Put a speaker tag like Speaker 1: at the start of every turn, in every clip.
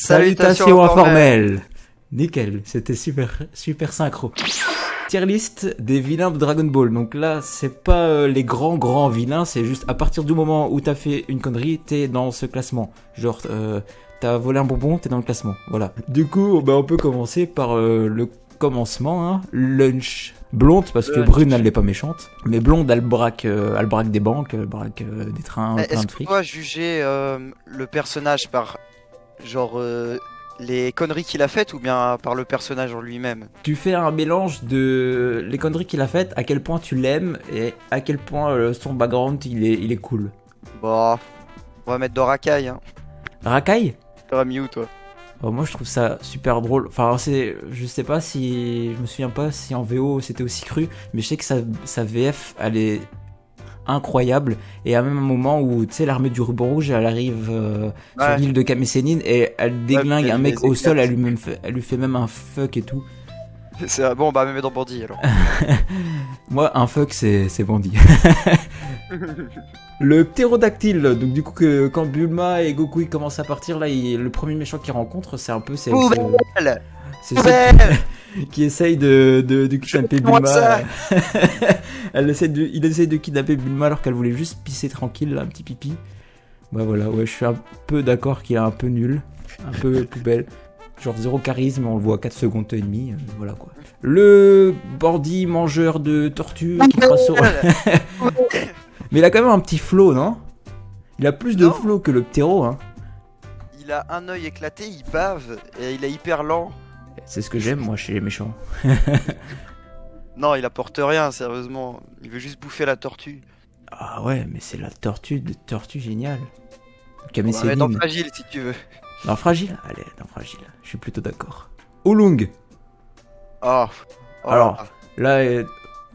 Speaker 1: Salutations informelles. Nickel, c'était super synchro. Tier list des vilains de Dragon Ball. Donc là, c'est pas les grands vilains, c'est juste à partir du moment où t'as fait une connerie, t'es dans ce classement. Genre, t'as volé un bonbon, t'es dans le classement. Voilà. Du coup, on peut commencer par le commencement, hein. Lunch. Blonde, parce que Brune, elle n'est pas méchante. Mais Blonde, elle braque des banques, elle braque des trains, plein de fric.
Speaker 2: Est-ce que tu dois juger le personnage par, genre, les conneries qu'il a faites ou bien par le personnage en lui-même?
Speaker 1: Tu fais un mélange de les conneries qu'il a faites, à quel point tu l'aimes et à quel point son background il est cool.
Speaker 2: Bon, on va mettre dans Rakai, hein.
Speaker 1: Rakai?
Speaker 2: T'auras mis où, toi?
Speaker 1: Moi je trouve ça super drôle. Enfin, je sais pas si. Je me souviens pas si en VO c'était aussi cru, mais je sais que sa VF elle est incroyable. Et à même un moment où tu sais, l'armée du ruban rouge elle arrive sur l'île de Kame Sennin et elle déglingue un mec au sol, elle lui fait même un fuck et tout.
Speaker 2: C'est bon, bah, même dans Bandit alors.
Speaker 1: Moi, un fuck c'est Bandit. Le ptérodactyle, donc du coup quand Bulma et Goku ils commencent à partir, là le premier méchant qu'ils rencontrent c'est un peu c'est qui essaye de kidnapper Bulma. Il essaye de kidnapper Bulma alors qu'elle voulait juste pisser tranquille, là, un petit pipi. Bah voilà, ouais, je suis un peu d'accord qu'il est un peu nul, un peu poubelle. Genre zéro charisme, on le voit 4 secondes et demie, voilà quoi. Le bandit mangeur de tortues qui passe sur... Mais il a quand même un petit flow, non? Il a plus de flow que le ptéro, hein.
Speaker 2: Il a un œil éclaté, il bave, et il est hyper lent.
Speaker 1: C'est ce que j'aime, moi, chez les méchants.
Speaker 2: Non, il apporte rien, sérieusement. Il veut juste bouffer la tortue.
Speaker 1: Ah ouais, mais c'est la tortue géniale.
Speaker 2: On va mettre dans Fragile, si tu veux.
Speaker 1: Dans Fragile? Allez, dans Fragile. Je suis plutôt d'accord. Oolong. Alors, là,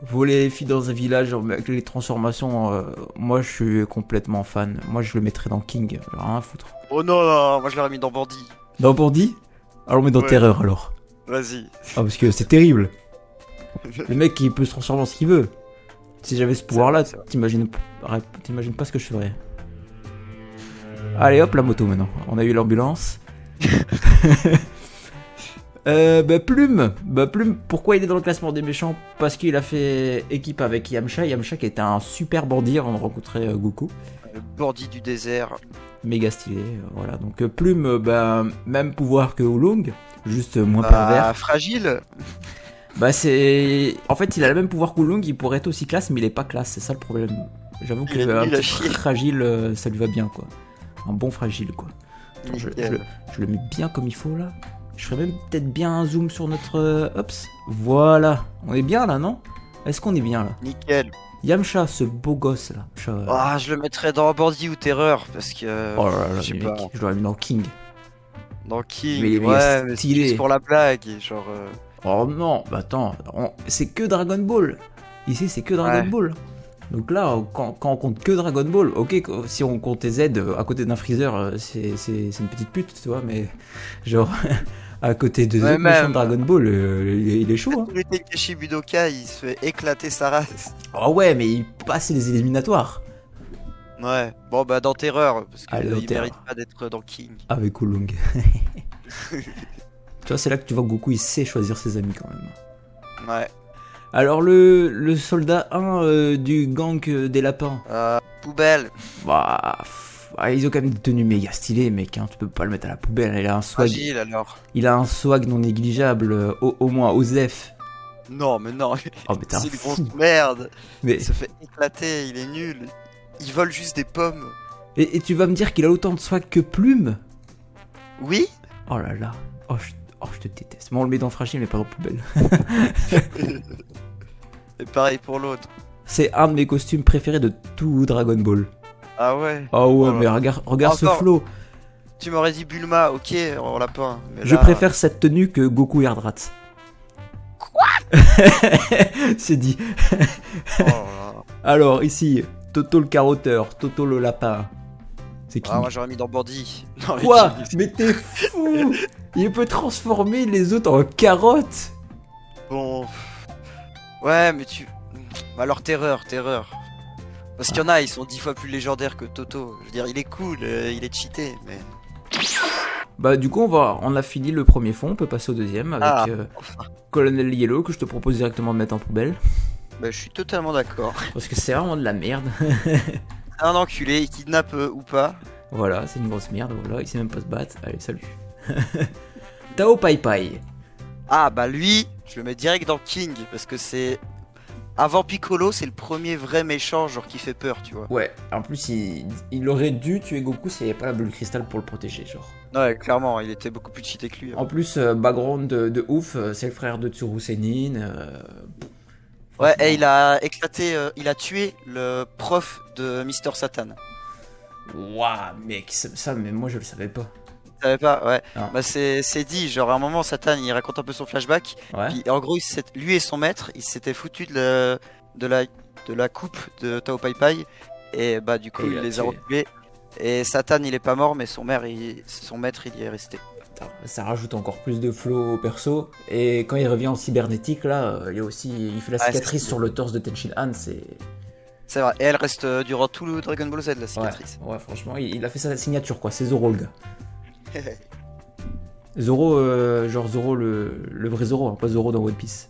Speaker 1: voler les filles dans un village avec les transformations, moi je suis complètement fan. Moi je le mettrais dans King, j'en ai rien à foutre.
Speaker 2: Oh non, moi je l'aurais mis dans Bandit.
Speaker 1: Dans Bandit? Alors on met dans Terreur alors.
Speaker 2: Vas-y.
Speaker 1: Ah, parce que c'est terrible. Le mec il peut se transformer en ce qu'il veut. Si j'avais ce pouvoir là, t'imagines pas ce que je ferais. Allez hop, la moto maintenant. On a eu l'ambulance. Plume, pourquoi il est dans le classement des méchants? Parce qu'il a fait équipe avec Yamcha qui était un super bandit avant de rencontrer Goku.
Speaker 2: Le bandit du désert.
Speaker 1: Méga stylé, voilà. Donc Plume, même pouvoir que Oolong, juste moins pervers.
Speaker 2: Fragile.
Speaker 1: En fait, il a le même pouvoir qu'Oolong, il pourrait être aussi classe, mais il est pas classe, c'est ça le problème. J'avoue que un petit fragile, ça lui va bien, quoi. Un bon fragile, quoi. Attends, je le mets bien comme il faut, là. Je ferais même peut-être bien un zoom sur notre Ops. Voilà. On est bien là, non? Est-ce qu'on est bien là?
Speaker 2: Nickel.
Speaker 1: Yamcha, ce beau gosse là.
Speaker 2: Je le mettrais dans Bandit ou Terreur parce que.
Speaker 1: Oh là là, je l'aurais mis dans King.
Speaker 2: Dans King,
Speaker 1: mais
Speaker 2: mais c'est juste pour la blague. Genre.
Speaker 1: Oh non, attends. C'est que Dragon Ball. Ici, c'est que Dragon Ball. Donc là, quand on compte que Dragon Ball, ok, si on comptait Z à côté d'un Freezer, c'est une petite pute, tu vois, mais genre. À côté de Dragon Ball, il est chaud. Hein.
Speaker 2: Tous les Tenkaichi Budokai, il se fait éclater sa race.
Speaker 1: Oh ouais, mais il passe les éliminatoires.
Speaker 2: Ouais, bon dans Terreur, parce qu'il mérite pas d'être dans King.
Speaker 1: Avec Oolong. Tu vois, c'est là que tu vois que Goku, il sait choisir ses amis quand même.
Speaker 2: Ouais. Alors
Speaker 1: le soldat 1 du gang des lapins.
Speaker 2: Poubelle.
Speaker 1: Ils ont quand même des tenues méga stylées, mec, hein, tu peux pas le mettre à la poubelle, il a un swag.
Speaker 2: Fragile, alors.
Speaker 1: Il a un swag non négligeable, au moins Osef.
Speaker 2: Non, mais non,
Speaker 1: oh, mais
Speaker 2: c'est une grosse merde.
Speaker 1: Mais...
Speaker 2: Il se fait éclater, il est nul. Il vole juste des pommes.
Speaker 1: Et tu vas me dire qu'il a autant de swag que Plume?
Speaker 2: Oui.
Speaker 1: Oh là là, je te déteste. Bon, on le met dans Fragile, mais pas dans poubelle.
Speaker 2: Et pareil pour l'autre.
Speaker 1: C'est un de mes costumes préférés de tout Dragon Ball.
Speaker 2: Ah ouais.
Speaker 1: Oh ouais, mais regarde ce flow.
Speaker 2: Tu m'aurais dit Bulma, ok, en lapin. Mais
Speaker 1: je préfère cette tenue que Goku Yardrat.
Speaker 2: Quoi?
Speaker 1: C'est dit. Alors ici, Toto le carotteur, Toto le lapin. C'est qui?
Speaker 2: Moi j'aurais mis dans Bandit. Non,
Speaker 1: quoi? Mais t'es fou. Il peut transformer les autres en carottes.
Speaker 2: Bon. Ouais, mais alors Terreur. Parce qu'il y en a, ils sont 10 fois plus légendaires que Toto. Je veux dire, il est cool, il est cheaté, mais...
Speaker 1: Bah du coup on a fini le premier fond, on peut passer au deuxième avec
Speaker 2: Enfin.
Speaker 1: Colonel Yellow que je te propose directement de mettre en poubelle.
Speaker 2: Bah, je suis totalement d'accord.
Speaker 1: Parce que c'est vraiment de la merde.
Speaker 2: Un enculé, il kidnappe ou pas.
Speaker 1: Voilà, c'est une grosse merde, voilà, il sait même pas se battre. Allez, salut. Tao Pai Pai.
Speaker 2: Ah bah lui, je le mets direct dans King parce que c'est avant Piccolo, c'est le premier vrai méchant genre qui fait peur, tu vois.
Speaker 1: Ouais, en plus il aurait dû tuer Goku s'il n'y avait pas la boule de cristal pour le protéger, genre.
Speaker 2: Ouais, clairement, il était beaucoup plus cheaté que lui.
Speaker 1: En plus, background de ouf, c'est le frère de Tsuru Senin.
Speaker 2: Ouais,
Speaker 1: franchement.
Speaker 2: et il a éclaté, il a tué le prof de Mister Satan.
Speaker 1: Waouh, mec, ça, mais moi je le savais pas.
Speaker 2: Tu savais pas, ouais.
Speaker 1: Non.
Speaker 2: Bah c'est dit, genre à un moment Satan il raconte un peu son flashback.
Speaker 1: Ouais.
Speaker 2: Puis en gros, lui et son maître, ils s'étaient foutus de la coupe de Tao Pai Pai. Et bah du coup,
Speaker 1: Et il
Speaker 2: il
Speaker 1: l'a
Speaker 2: les a
Speaker 1: tué.
Speaker 2: retués. Et Satan il est pas mort, mais son maître il y est resté.
Speaker 1: Putain, ça rajoute encore plus de flow au perso. Et quand il revient en cybernétique, là, il fait la
Speaker 2: Ouais,
Speaker 1: cicatrice
Speaker 2: c'est
Speaker 1: sur le torse de Tenshin Han, c'est.
Speaker 2: C'est vrai. Et elle reste durant tout le Dragon Ball Z, la
Speaker 1: Ouais,
Speaker 2: cicatrice.
Speaker 1: ouais, franchement, il a fait sa signature, quoi. C'est Zoro, le gars. Zoro, genre Zoro, le vrai Zoro, hein, pas Zoro dans One Piece.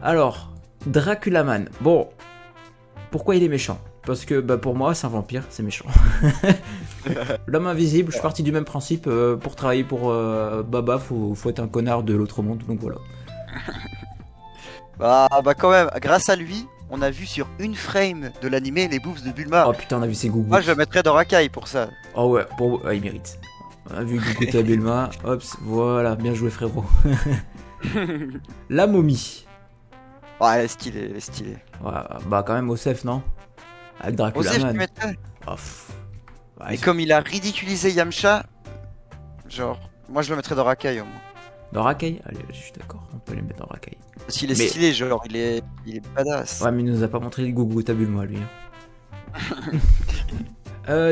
Speaker 1: Alors, Draculaman. Bon, pourquoi il est méchant? Parce que bah, pour moi, c'est un vampire, c'est méchant. L'homme invisible, je suis parti du même principe. Pour travailler pour Baba, faut être un connard de l'autre monde, donc voilà.
Speaker 2: Bah quand même, grâce à lui, on a vu sur une frame de l'animé les boobs de Bulma.
Speaker 1: Oh putain, on a vu ses gougouttes.
Speaker 2: Moi je le mettrais dans Rakai pour ça.
Speaker 1: Oh ouais, il mérite. On a vu gougouttes à Bulma. Hop, voilà, bien joué frérot. La momie.
Speaker 2: Ouais, elle est stylée, elle est stylée.
Speaker 1: Ouais, bah quand même Osef, non? Avec
Speaker 2: Osef, tu
Speaker 1: Draculaman.
Speaker 2: mettrais.
Speaker 1: Oh, pff. Ouais,
Speaker 2: Et comme il a ridiculisé Yamcha, genre, moi je le mettrais dans Rakai au moins.
Speaker 1: Dans Rakai? Allez, je suis d'accord, on peut les mettre dans Rakai.
Speaker 2: Parce qu'il est
Speaker 1: Mais-
Speaker 2: stylé, genre, il est badass.
Speaker 1: Ouais, mais il nous a pas montré le gougou à Bulma, lui.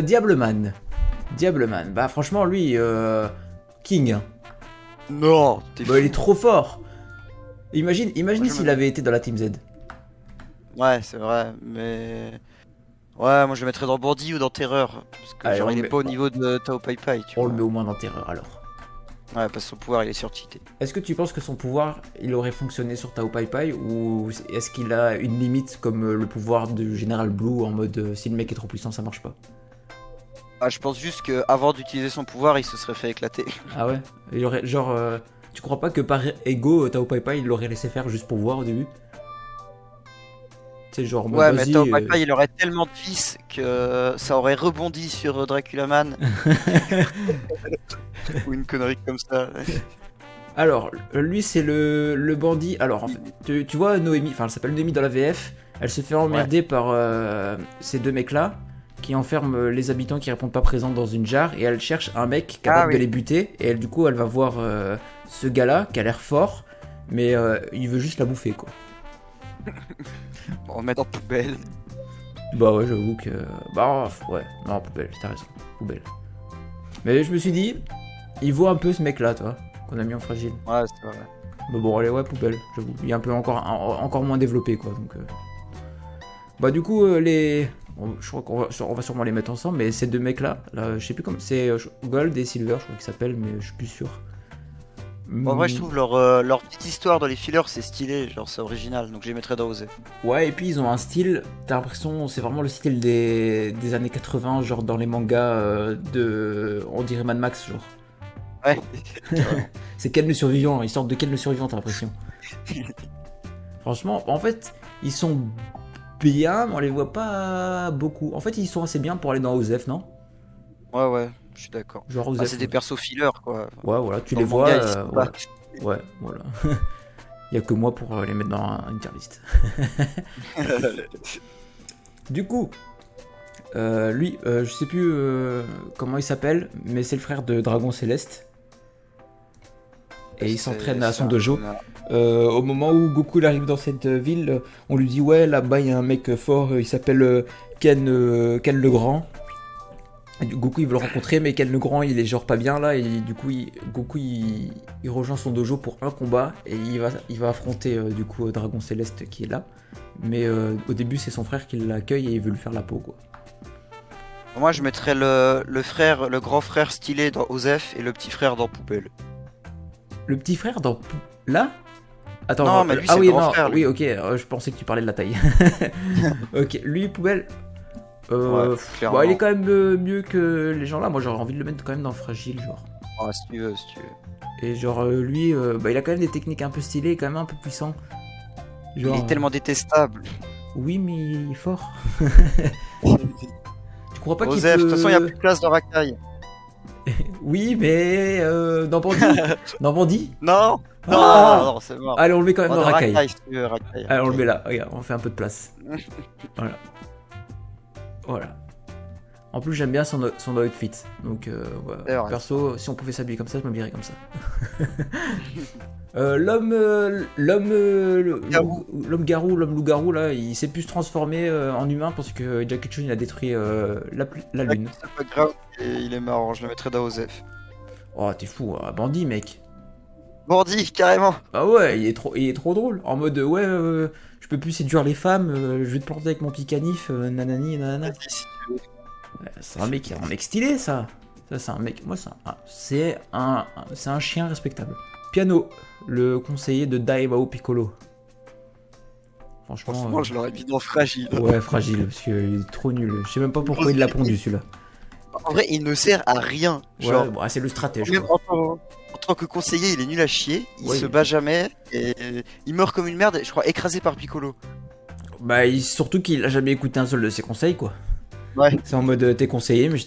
Speaker 1: Diableman. Diableman. Bah, franchement, lui, King. Hein.
Speaker 2: Non, t'es
Speaker 1: Bah,
Speaker 2: fou.
Speaker 1: il est trop fort. Imagine
Speaker 2: Moi, je
Speaker 1: s'il
Speaker 2: me-
Speaker 1: avait été dans la Team Z.
Speaker 2: Ouais, c'est vrai, mais. Ouais, moi je le mettrais dans Bandit ou dans Terreur. Parce que
Speaker 1: Allez,
Speaker 2: genre,
Speaker 1: on
Speaker 2: il
Speaker 1: le
Speaker 2: est
Speaker 1: met-
Speaker 2: pas au niveau de Tao Pai Pai, tu
Speaker 1: On
Speaker 2: vois.
Speaker 1: le met au moins dans Terreur, alors.
Speaker 2: Ouais, parce que son pouvoir il est surcheaté.
Speaker 1: Est-ce que tu penses que son pouvoir, il aurait fonctionné sur Tao Pai Pai ou est-ce qu'il a une limite comme le pouvoir de Général Blue en mode si le mec est trop puissant, ça marche pas?
Speaker 2: Ah, je pense juste que avant d'utiliser son pouvoir, il se serait fait éclater.
Speaker 1: Ah ouais? Il aurait, genre, tu crois pas que par ego, Tao Pai Pai, il l'aurait laissé faire juste pour voir au début? Tu sais, genre, en mode,
Speaker 2: Ouais, mais
Speaker 1: vas-y,
Speaker 2: Tao Pai Pai il aurait tellement de vis que ça aurait rebondi sur Draculaman. Ou une connerie comme ça.
Speaker 1: Alors, lui, c'est le bandit. Alors, en fait, tu vois, Noémie, enfin, elle s'appelle Noémie dans la VF. Elle se fait emmerder par ces deux mecs-là qui enferment les habitants qui répondent pas présents dans une jarre et elle cherche un mec capable
Speaker 2: oui.
Speaker 1: de les buter. Et elle, du coup, elle va voir ce gars-là qui a l'air fort, mais il veut juste la bouffer, quoi.
Speaker 2: Bon, on met dans poubelle.
Speaker 1: Bah ouais, j'avoue que. Bah ouais, non, poubelle, t'as raison, poubelle. Mais je me suis dit, il vaut un peu ce mec-là, toi, qu'on a mis en fragile.
Speaker 2: Ouais, c'est vrai.
Speaker 1: Mais bon, allez, ouais, poubelle, j'avoue. Il est un peu encore moins développé, quoi. Donc, bah, du coup, je crois on va sûrement les mettre ensemble, mais ces deux mecs-là, là, je sais plus comment. C'est Gold et Silver, je crois qu'ils s'appellent, mais je suis plus sûr.
Speaker 2: En vrai, je trouve leur petite histoire dans les fillers, c'est stylé, genre c'est original, donc je les mettrais dans Osef.
Speaker 1: Ouais, et puis ils ont un style, t'as l'impression, c'est vraiment le style des années 80, genre dans les mangas on dirait Mad Max, genre.
Speaker 2: Ouais.
Speaker 1: C'est Ken le survivant, ils sortent de Ken le survivant, t'as l'impression. Franchement, en fait, ils sont bien, mais on les voit pas beaucoup. En fait, ils sont assez bien pour aller dans Osef, non?
Speaker 2: Ouais, je suis d'accord.
Speaker 1: Genre
Speaker 2: Ah,
Speaker 1: Osef.
Speaker 2: c'est des persos fillers, quoi.
Speaker 1: Ouais, voilà, tu
Speaker 2: Dans
Speaker 1: les
Speaker 2: le
Speaker 1: vois.
Speaker 2: manga, ils sont pas.
Speaker 1: Ouais, voilà. Il y a que moi pour les mettre dans une tier list. Du coup, lui, je sais plus comment il s'appelle, mais c'est le frère de Dragon Céleste. Et il s'entraîne à son dojo. Au moment où Goku il arrive dans cette ville, on lui dit ouais, là-bas il y a un mec fort, il s'appelle Ken le Grand. Et Goku il veut le rencontrer, mais Ken le Grand il est genre pas bien là, et du coup Goku il rejoint son dojo pour un combat et il va affronter du coup Dragon Céleste qui est là. Mais au début c'est son frère qui l'accueille et il veut lui faire la peau, quoi.
Speaker 2: Moi, je mettrais le frère, le grand frère stylé dans Osef et le petit frère dans Poubelle.
Speaker 1: Le petit frère dans... Là? Attends,
Speaker 2: Non, mais lui,
Speaker 1: ah
Speaker 2: c'est
Speaker 1: oui,
Speaker 2: le grand
Speaker 1: non,
Speaker 2: frère, lui.
Speaker 1: oui, ok, je pensais que tu parlais de la taille. Ok, lui, poubelle.
Speaker 2: Ouais,
Speaker 1: Bon, il est
Speaker 2: clairement.
Speaker 1: quand même mieux que les gens là. Moi, j'aurais envie de le mettre quand même dans Fragile, genre.
Speaker 2: Ouais, si tu veux, si tu veux.
Speaker 1: Et genre, lui, bah, il a quand même des techniques un peu stylées, quand même un peu puissant.
Speaker 2: Il
Speaker 1: Genre,
Speaker 2: est tellement détestable.
Speaker 1: oui, mais il est fort. Tu crois pas qu'il
Speaker 2: Osef, de toute façon, il n'y a
Speaker 1: peut...
Speaker 2: plus de place dans Racaille.
Speaker 1: Oui, mais dans Bandit. Dans Bandit.
Speaker 2: Non, non,
Speaker 1: Ah
Speaker 2: non, c'est mort.
Speaker 1: Allez, on le met quand même
Speaker 2: Oh,
Speaker 1: dans
Speaker 2: dans
Speaker 1: Racaille.
Speaker 2: Racaille, si tu veux, Racaille.
Speaker 1: Allez, on le
Speaker 2: Racaille.
Speaker 1: met là. Regarde, on fait un peu de place. Voilà. Voilà. En plus, j'aime bien son outfit. Donc, voilà.
Speaker 2: C'est vrai.
Speaker 1: Perso, si on pouvait s'habiller comme ça, je m'habillerais comme ça.
Speaker 2: Garou.
Speaker 1: L'homme garou, l'homme loup-garou, là, il s'est pu se transformer en humain parce que Jackie Chun il a détruit la lune.
Speaker 2: C'est pas grave, il est marrant, je le mettrais dans Osef.
Speaker 1: Oh, t'es fou, bandit, mec.
Speaker 2: Bandit, carrément.
Speaker 1: Ah ouais, il est trop drôle. En mode, ouais, je peux plus séduire les femmes, je vais te planter avec mon petit canif, nanani, nanana.
Speaker 2: Vas-y, si tu veux.
Speaker 1: Ouais, c'est un mec stylé, ça. Ça, c'est un mec. Moi, c'est un chien respectable. Piano, le conseiller de Daimao Piccolo. Franchement.
Speaker 2: Franchement, je l'aurais mis dans Fragile.
Speaker 1: Ouais, fragile, parce qu'il est trop nul. Je sais même pas pourquoi il l'a pondu celui-là.
Speaker 2: En vrai, il ne sert à rien. Genre,
Speaker 1: Ouais, bon, c'est le stratège.
Speaker 2: même
Speaker 1: Quoi.
Speaker 2: en tant que conseiller, il est nul à chier. Il
Speaker 1: Ouais,
Speaker 2: se bat jamais. Et il meurt comme une merde, je crois, écrasé par Piccolo.
Speaker 1: Bah, surtout qu'il a jamais écouté un seul de ses conseils, quoi.
Speaker 2: Ouais.
Speaker 1: C'est en mode t'es conseillé, mais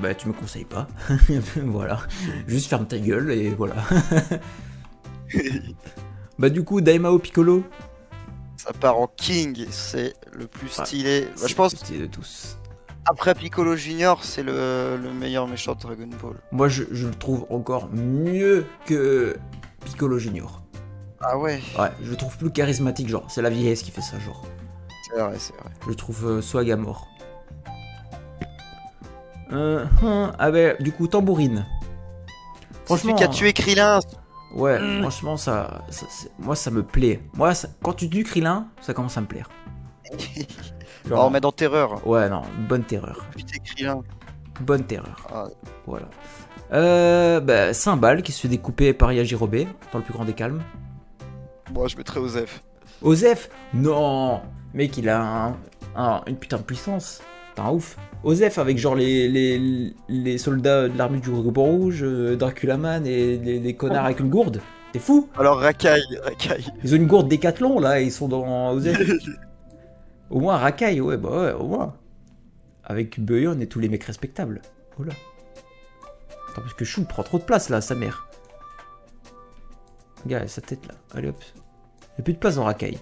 Speaker 1: bah, tu me conseilles pas. Voilà. Juste ferme ta gueule et voilà. Bah, du coup, Daimao Piccolo.
Speaker 2: Ça part en King, c'est le plus
Speaker 1: Ouais.
Speaker 2: stylé. Bah,
Speaker 1: C'est
Speaker 2: je pense,
Speaker 1: le plus stylé de tous.
Speaker 2: après Piccolo Junior, c'est le meilleur méchant de Dragon Ball.
Speaker 1: Moi, je le trouve encore mieux que Piccolo Junior.
Speaker 2: Ah ouais,
Speaker 1: Ouais, je le trouve plus charismatique, genre. C'est la vieillesse qui fait ça, genre.
Speaker 2: c'est vrai, c'est vrai.
Speaker 1: Je le trouve swag à mort. Ah bah, du coup, tambourine.
Speaker 2: C'est celui qui a tué Krillin.
Speaker 1: Ouais, franchement, moi, ça me plaît. Moi, quand tu tues Krillin, ça commence à me plaire.
Speaker 2: On met dans Terreur.
Speaker 1: Ouais, non, bonne terreur.
Speaker 2: Putain, Krillin.
Speaker 1: Bonne terreur.
Speaker 2: Ah,
Speaker 1: Voilà. Bah, Cymbale qui se fait découper par Yajirobe dans le plus grand des calmes.
Speaker 2: moi, je mettrais Osef.
Speaker 1: Osef. Non. Mec, il a une putain de puissance. T'es un ouf. Osef avec genre les soldats de l'armée du ruban rouge, Draculaman et les connards avec une gourde. T'es fou.
Speaker 2: Alors, Rakai.
Speaker 1: Ils ont une gourde Décathlon là, ils sont dans Osef. Au moins Rakai, ouais, bah ouais, au moins. Avec Beuyon et tous les mecs respectables. Oh là. Attends, parce que Chou prend trop de place là, sa mère. Regarde sa tête là. Allez hop. Il n'y a plus de place dans Rakai.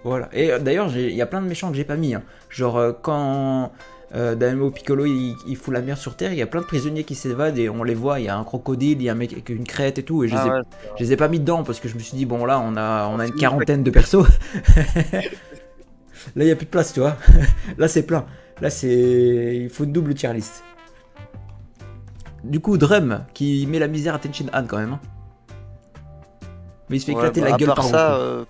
Speaker 1: Voilà. Et d'ailleurs, il y a plein de méchants que j'ai pas mis. Hein. Genre, quand Daimao Piccolo il fout la merde sur Terre, il y a plein de prisonniers qui s'évadent et on les voit. Il y a un crocodile, il y a un mec avec une crête et tout. Et
Speaker 2: Ah ouais.
Speaker 1: je les ai pas mis dedans parce que je me suis dit, bon, là, on a une quarantaine de persos. Là, il n'y a plus de place, tu vois. Là, c'est plein. Là, il faut une double tier list. Du coup, Drum qui met la misère à Tenchin Han quand même. Hein. Mais il se fait éclater
Speaker 2: bah,
Speaker 1: la
Speaker 2: à
Speaker 1: gueule
Speaker 2: part
Speaker 1: par
Speaker 2: ça,
Speaker 1: Goku.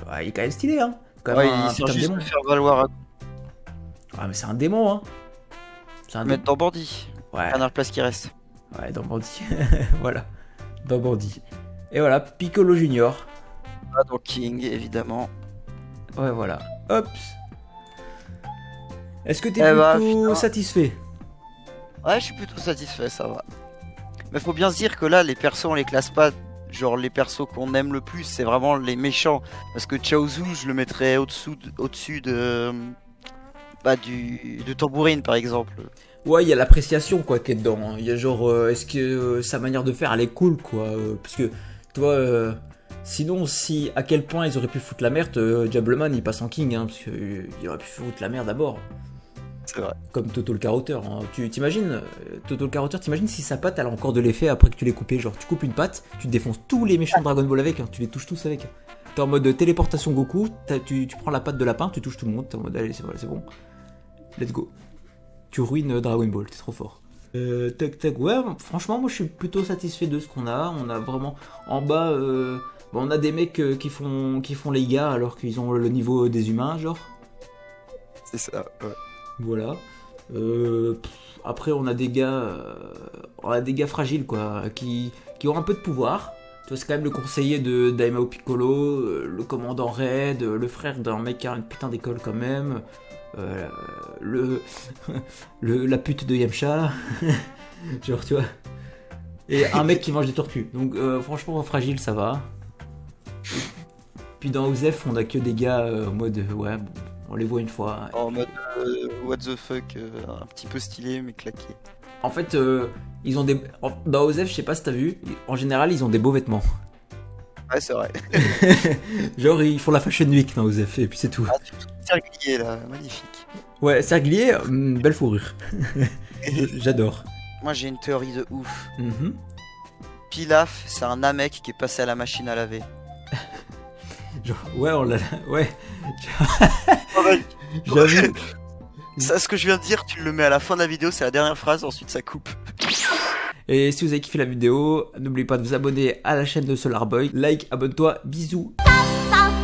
Speaker 1: Ouais, il est quand même stylé, hein. Quand
Speaker 2: ouais,
Speaker 1: même un
Speaker 2: il sert
Speaker 1: putain de
Speaker 2: juste
Speaker 1: démon.
Speaker 2: de faire valoir à
Speaker 1: Ah, mais c'est un démon, hein. C'est un
Speaker 2: mettre dans Bandit.
Speaker 1: Ouais,
Speaker 2: Dernière place qui reste.
Speaker 1: ouais, dans Bandit. Voilà, dans Bandit. Et voilà, Piccolo Junior.
Speaker 2: Ah, dans King, évidemment.
Speaker 1: Ouais, voilà. Hop. Est-ce que t'es
Speaker 2: Eh bah,
Speaker 1: plutôt
Speaker 2: putain.
Speaker 1: satisfait?
Speaker 2: Ouais, je suis plutôt satisfait, ça va. Mais faut bien se dire que là, les persos, on les classe pas. Genre, les persos qu'on aime le plus, c'est vraiment les méchants. Parce que Chaozu, je le mettrais au-dessus de. Bah, de Tambourine, par exemple.
Speaker 1: Ouais, il y a l'appréciation, quoi, qui est dedans. Hein. Il y a genre, est-ce que sa manière de faire, elle est cool, quoi. Parce que, toi, sinon, si à quel point ils auraient pu foutre la merde, Diableman, il passe en king, hein, parce qu'il aurait pu foutre la merde d'abord.
Speaker 2: C'est vrai.
Speaker 1: Comme Toto le carotteur. Hein. Tu t'imagines, Toto le carotteur, t'imagines si sa patte elle a encore de l'effet après que tu l'aies coupé. Genre tu coupes une patte, tu défonces tous les méchants de Dragon Ball avec, hein. Tu les touches tous avec. T'es en mode téléportation Goku, tu prends la patte de lapin, tu touches tout le monde, t'es en mode allez c'est bon. Let's go. Tu ruines Dragon Ball, t'es trop fort. Tac, ouais, franchement moi je suis plutôt satisfait de ce qu'on a. On a vraiment en bas, bon, on a des mecs qui font les gars alors qu'ils ont le niveau des humains, genre.
Speaker 2: C'est ça, ouais.
Speaker 1: Voilà. Après, on a des gars fragiles, quoi, qui ont un peu de pouvoir. Tu vois, c'est quand même le conseiller de Daimao Piccolo, le commandant Red, le frère d'un mec qui a une putain d'école quand même, le, la pute de Yamcha, genre, tu vois. Et un mec qui mange des tortues. Donc, franchement, fragile, ça va. Puis dans Osef, on a que des gars en mode, ouais, bon, on les voit une fois.
Speaker 2: En mode what the fuck, un petit peu stylé mais claqué.
Speaker 1: En fait, ils ont des. Dans Osef, je sais pas si t'as vu, en général, ils ont des beaux vêtements.
Speaker 2: Ouais, c'est vrai.
Speaker 1: Genre, ils font la fashion week dans Osef, et puis c'est tout.
Speaker 2: Ah, tu Serglier là, magnifique.
Speaker 1: Ouais, Serglier, belle fourrure. J'adore.
Speaker 2: Moi j'ai une théorie de ouf.
Speaker 1: Mhm.
Speaker 2: Pilaf, c'est un Namek qui est passé à la machine à laver.
Speaker 1: Genre, ouais, on l'a. Ouais.
Speaker 2: Ouais.
Speaker 1: J'avoue.
Speaker 2: Ça, ce que je viens de dire, tu le mets à la fin de la vidéo, c'est la dernière phrase, ensuite ça coupe.
Speaker 1: Et si vous avez kiffé la vidéo, n'oubliez pas de vous abonner à la chaîne de Solarboy. Like, abonne-toi, bisous.
Speaker 3: Stop.